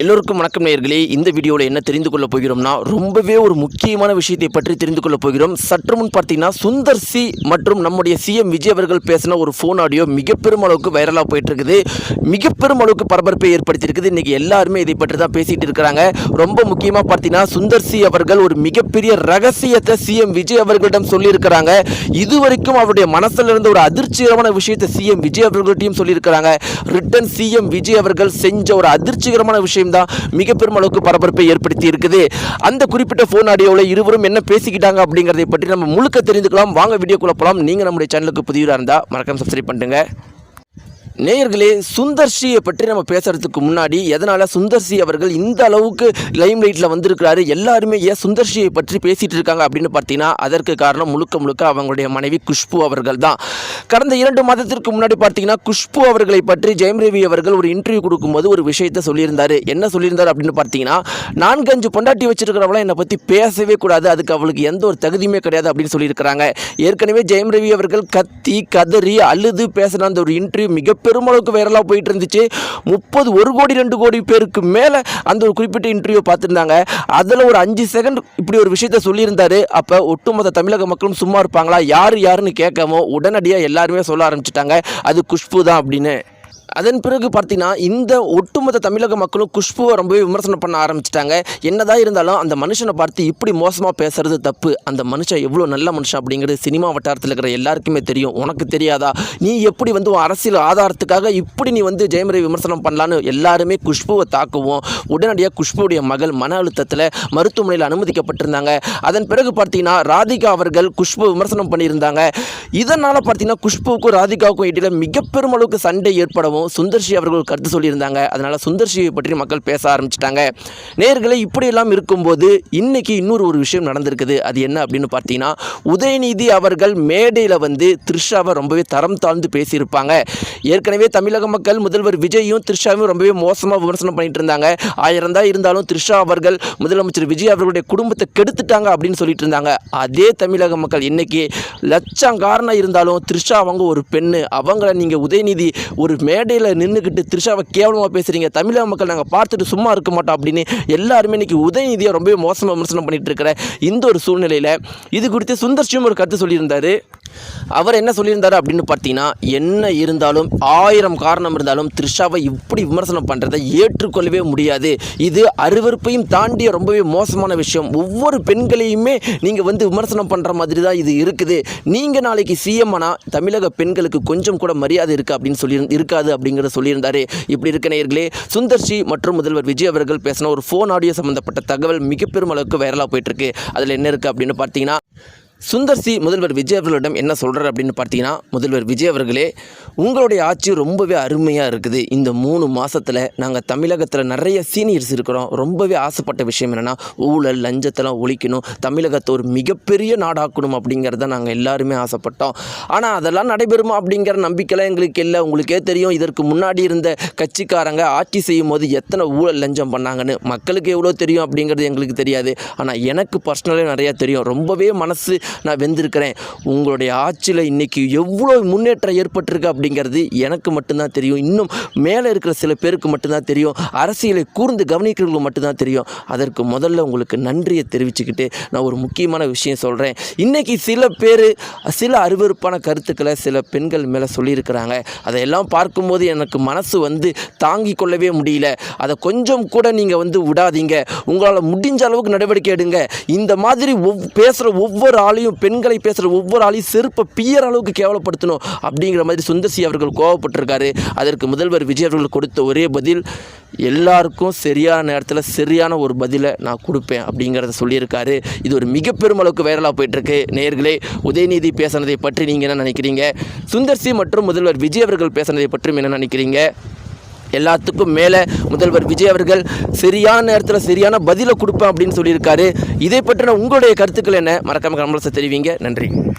எல்லோருக்கும் வணக்கம் நேயர்களே. இந்த வீடியோவில் என்ன தெரிந்து கொள்ள போகிறோம்னா, ரொம்பவே ஒரு முக்கியமான விஷயத்தை பற்றி தெரிந்து கொள்ள போகிறோம். சற்று முன் பார்த்தீங்கன்னா சுந்தர் சி மற்றும் நம்முடைய சிஎம் விஜய் அவர்கள் பேசின ஒரு ஃபோன் ஆடியோ மிக பெரும் அளவுக்கு வைரலாக போயிட்டு இருக்குது. மிக பெரும் அளவுக்கு பரபரப்பை ஏற்படுத்தியிருக்குது. இன்றைக்கி எல்லாருமே இதை பற்றி தான் பேசிகிட்டு இருக்கிறாங்க. ரொம்ப முக்கியமாக பார்த்தீங்கன்னா சுந்தர் சி அவர்கள் ஒரு மிகப்பெரிய ரகசியத்தை சிஎம் விஜய் அவர்களிடம் சொல்லியிருக்கிறாங்க. இதுவரைக்கும் அவருடைய மனசில் இருந்த ஒரு அதிர்ச்சிகரமான விஷயத்தை சிஎம் விஜய் அவர்கள்ட்டையும் சொல்லியிருக்கிறாங்க. ரிட்டன் சிஎம் விஜய் அவர்கள் செஞ்ச ஒரு அதிர்ச்சிகரமான விஷயம் தான் மிக பெரும் அளவுக்கு பரபரப்பை ஏற்படுத்தி இருக்குது. அந்த குறிப்பிட்ட போன் ஆடியோவில் இருவரும் என்ன பேசிக்கிட்டாங்க அப்படிங்கறதை பற்றி நம்ம முழுக்க தெரிந்துக்கலாம். வாங்க வீடியோக்குள்ள போலாம். நீங்க நம்முடைய சேனலுக்கு புதியவராக இருந்தா மறக்காம சப்ஸ்கிரைப் பண்ணுங்க. நேயர்களே, சுந்தர் சியை பற்றி நம்ம பேசுறதுக்கு முன்னாடி எதனால் சுந்தர் சி அவர்கள் இந்த அளவுக்கு லைம் லைட்டில் வந்திருக்கிறாரு, எல்லாருமே ஏன் சுந்தர் சியை பற்றி பேசிகிட்டு இருக்காங்க அப்படின்னு பார்த்தீங்கன்னா, அதற்கு காரணம் முழுக்க அவங்களுடைய மனைவி குஷ்பு அவர்கள் தான். கடந்த 2 மாதத்திற்கு முன்னாடி பார்த்தீங்கன்னா குஷ்பு அவர்களை பற்றி ஜெயம் ரவி அவர்கள் ஒரு இன்டர்வியூ கொடுக்கும்போது ஒரு விஷயத்தை சொல்லியிருந்தார். என்ன சொல்லியிருந்தார் அப்படின்னு பார்த்தீங்கன்னா, 4-5 பொண்டாட்டி வச்சிருக்கிறவங்களாம் என்னை பற்றி பேசவே கூடாது, அதுக்கு அவளுக்கு எந்த ஒரு தகுதியுமே கிடையாது அப்படின்னு சொல்லியிருக்கிறாங்க. ஏற்கனவே ஜெயம் ரவி அவர்கள் கத்தி கதறி அழுது பேசின அந்த ஒரு இன்டர்வியூ மிக பெருமளவுக்கு வைரலாக போயிட்டு இருந்துச்சு. 1 கோடி 2 கோடி பேருக்கு மேலே அந்த ஒரு குறிப்பிட்ட இன்டர்வியூ பார்த்துருந்தாங்க. அதில் ஒரு 5 செகண்ட் இப்படி ஒரு விஷயத்த சொல்லியிருந்தாரு. அப்போ ஒட்டுமொத்த தமிழக மக்களும் சும்மா இருப்பாங்களா? யாருன்னு கேட்காமோ உடனடியாக எல்லாருமே சொல்ல ஆரம்பிச்சிட்டாங்க, அது குஷ்பு தான் அப்படின்னு. அதன் பிறகு பார்த்தீங்கன்னா இந்த ஒட்டுமொத்த தமிழக மக்களும் குஷ்புவை ரொம்பவே விமர்சனம் பண்ண ஆரம்பிச்சிட்டாங்க. என்னதான் இருந்தாலும் அந்த மனுஷனை பார்த்து இப்படி மோசமாக பேசுறது தப்பு. அந்த மனுஷன் எவ்வளோ நல்ல மனுஷன் அப்படிங்கிறது சினிமா வட்டாரத்தில் இருக்கிற எல்லாருக்குமே தெரியும். உனக்கு தெரியாதா? நீ எப்படி அரசியல் ஆதாரத்துக்காக இப்படி நீ ஜெயம் ரவி விமர்சனம் பண்ணலான்னு எல்லாருமே குஷ்புவை தாக்குவோம். உடனடியாக குஷ்புடைய மகள் மன அழுத்தத்தில் மருத்துவமனையில் அனுமதிக்கப்பட்டிருந்தாங்க. அதன் பிறகு பார்த்தீங்கன்னா ராதிகா அவர்கள் குஷ்பு விமர்சனம் பண்ணியிருந்தாங்க. இதனால் பார்த்தீங்கன்னா குஷ்புவுக்கும் ராதிகாவுக்கும் இடையில மிக பெரும் அளவுக்கு சண்டை ஏற்படவும் சுந்தர் சி அவர்கள் கருத்து சொல்லியிருந்தாங்க. அதனால சுந்தர் சியை பற்றி மக்கள் பேச ஆரம்பிச்சிட்டாங்க. நேயர்களே, இப்படியெல்லாம் இருக்கும்போது இன்னைக்கு இன்னொரு ஒரு விஷயம் நடந்திருக்குது. அது என்ன அப்படின்னு பார்த்தீங்கன்னா, உதயநிதி அவர்கள் மேடையில் த்ரிஷாவை ரொம்பவே தரம் தாழ்ந்து பேசியிருப்பாங்க. ஏற்கனவே தமிழக மக்கள் முதல்வர் விஜயும் த்ரிஷாவையும் ரொம்பவே மோசமாக விமர்சனம் பண்ணிட்டு இருந்தாங்க. 1000 தான் இருந்தாலும் த்ரிஷா அவர்கள் முதலமைச்சர் விஜய் அவர்களுடைய குடும்பத்தை கெடுத்துட்டாங்க அப்படின்னு சொல்லிட்டு இருந்தாங்க. அதே தமிழக மக்கள் இன்னைக்கு லட்சம் காரணம் இருந்தாலும் த்ரிஷா அவங்க ஒரு பெண்ணு, அவங்கள நீங்கள் உதயநிதி ஒரு மேடையில் நின்றுக்கிட்டு த்ரிஷாவை கேவலமாக பேசுகிறீங்க, தமிழக மக்கள் நாங்கள் பார்த்துட்டு சும்மா இருக்க மாட்டோம் அப்படின்னு எல்லாருமே இன்றைக்கி உதயநிதியை ரொம்பவே மோசமாக விமர்சனம் பண்ணிட்டு இருக்கிற இந்த ஒரு சூழ்நிலையில் இது குறித்து சுந்தர் சியும் ஒரு கருத்து சொல்லியிருந்தார். அவர் என்ன சொல்லியிருந்தார் அப்படின்னு பார்த்தீங்கன்னா, என்ன இருந்தாலும் 1000 காரணம் இருந்தாலும் த்ரிஷாவை இப்படி விமர்சனம் பண்ணுறதை ஏற்றுக்கொள்ளவே முடியாது. இது அருவருப்பையும் தாண்டிய ரொம்பவே மோசமான விஷயம். ஒவ்வொரு பெண்களையுமே நீங்கள் விமர்சனம் பண்ணுற மாதிரி தான் இது இருக்குது. நீங்கள் நாளைக்கு சிஎம் ஆனால் தமிழக பெண்களுக்கு கொஞ்சம் கூட மரியாதை இருக்குது அப்படின்னு இருக்காது அப்படிங்கிறத சொல்லியிருந்தார். இப்படி இருக்க நேயர்களே, சுந்தர் சி மற்றும் முதல்வர் விஜய் அவர்கள் பேசின ஒரு ஃபோன் ஆடியோ சம்மந்தப்பட்ட தகவல் மிக பெரும் அளவுக்கு வைரலாக போயிட்டுருக்கு. அதில் என்ன இருக்குது அப்படின்னு பார்த்தீங்கன்னா, சுந்தர் சி முதல்வர் விஜய் அவர்களிடம் என்ன சொல்கிறார் அப்படின்னு பார்த்தீங்கன்னா, முதல்வர் விஜய் அவர்களே, உங்களுடைய ஆட்சி ரொம்பவே அருமையாக இருக்குது. இந்த 3 மாதத்தில் நாங்கள் தமிழகத்தில் நிறைய சீனியர்ஸ் இருக்கிறோம். ரொம்பவே ஆசைப்பட்ட விஷயம் என்னென்னா, ஊழல் லஞ்சத்தெல்லாம் ஒழிக்கணும், தமிழகத்தை ஒரு மிகப்பெரிய நாடாக்கணும் அப்படிங்கிறத நாங்கள் எல்லாருமே ஆசைப்பட்டோம். ஆனால் அதெல்லாம் நடைபெறுமா அப்படிங்கிற நம்பிக்கைலாம் எங்களுக்கு இல்லை. உங்களுக்கே தெரியும், இதற்கு முன்னாடி இருந்த கட்சிக்காரங்க ஆட்சி செய்யும் போது எத்தனை ஊழல் லஞ்சம் பண்ணாங்கன்னு. மக்களுக்கு எவ்வளோ தெரியும் அப்படிங்கிறது எங்களுக்கு தெரியாது. ஆனால் எனக்கு பர்சனலாக நிறையா தெரியும். ரொம்பவே மனசு நான் வெந்திருக்கிறேன். உங்களுடைய ஆட்சியில் இன்றைக்கி எவ்வளோ முன்னேற்றம் ஏற்பட்டிருக்கு அப்படிங்கிறது எனக்கு மட்டும்தான் தெரியும். இன்னும் மேலே இருக்கிற சில பேருக்கு மட்டும்தான் தெரியும். அரசியலை கூர்ந்து கவனிக்கிறவங்களுக்கு மட்டும்தான் தெரியும். அதற்கு முதல்ல உங்களுக்கு நன்றியை தெரிவிச்சுக்கிட்டு நான் ஒரு முக்கியமான விஷயம் சொல்கிறேன். இன்றைக்கி சில பேர் சில அருவருப்பான கருத்துக்களை சில பெண்கள் மேலே சொல்லியிருக்கிறாங்க. அதையெல்லாம் பார்க்கும்போது எனக்கு மனசு தாங்கிக் கொள்ளவே முடியல. அதை கொஞ்சம் கூட நீங்கள் விடாதீங்க. உங்களால் முடிஞ்ச அளவுக்கு நடவடிக்கை எடுங்க. இந்த மாதிரி பேசுகிற ஒவ்வொரு ஆளையும், பெண்களை பேசுகிற ஒவ்வொரு ஆளையும் செருப்பை பியற அளவுக்கு கேவலப்படுத்தணும் அப்படிங்கிற மாதிரி சுந்தர் சி அவர்கள் கோவப்பட்டிருக்காரு. அதற்கு முதல்வர் விஜய் அவர்கள் கொடுத்த ஒரே பதில், எல்லாருக்கும் சரியான நேரத்தில் சரியான ஒரு பதிலை நான் கொடுப்பேன் அப்படிங்கிறத சொல்லியிருக்காரு. இது ஒரு மிக பெரும் அளவுக்கு வைரலாக போயிட்டுருக்கு. நேயர்களே, உதயநிதி பேசினதை பற்றி நீங்கள் என்ன நினைக்கிறீங்க? சுந்தர் சி மற்றும் முதல்வர் விஜய் அவர்கள் பேசினதை பற்றி என்ன நினைக்கிறீங்க? எல்லாத்துக்கும் மேலே முதல்வர் விஜய் அவர்கள் சரியான நேரத்தில் சரியான பதிலை கொடுப்பேன் அப்படின்னு சொல்லியிருக்காரு. இதை பற்றின உங்களுடைய கருத்துக்கள் என்ன? மறக்காம கமெண்ட்ஸில் தெரிவிங்க. நன்றி.